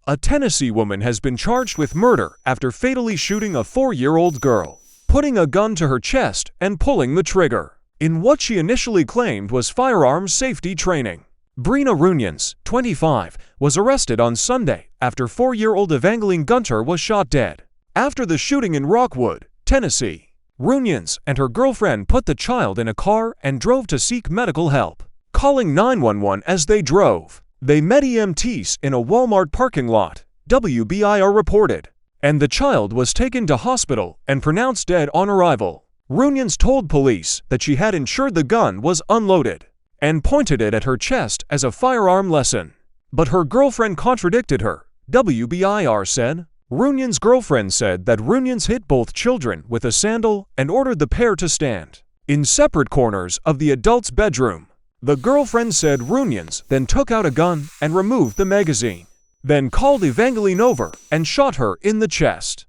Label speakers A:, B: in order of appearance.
A: A Tennessee woman has been charged with murder after fatally shooting a 4-year-old girl, putting a gun to her chest and pulling the trigger, in what she initially claimed was firearm safety training. Brina Runions, 25, was arrested on Sunday after 4-year-old Evangeline Gunter was shot dead. After the shooting in Rockwood, Tennessee, Runions and her girlfriend put the child in a car and drove to seek medical help. Calling 911 as they drove, they met EMTs in a Walmart parking lot, WBIR reported, and the child was taken to hospital and pronounced dead on arrival. Runions told police that she had ensured the gun was unloaded and pointed it at her chest as a firearm lesson. But her girlfriend contradicted her, WBIR said. Runions' girlfriend said that Runions hit both children with a sandal and ordered the pair to stand in separate corners of the adult's bedroom. The girlfriend said Runions then took out a gun and removed the magazine, then called Evangeline over and shot her in the chest.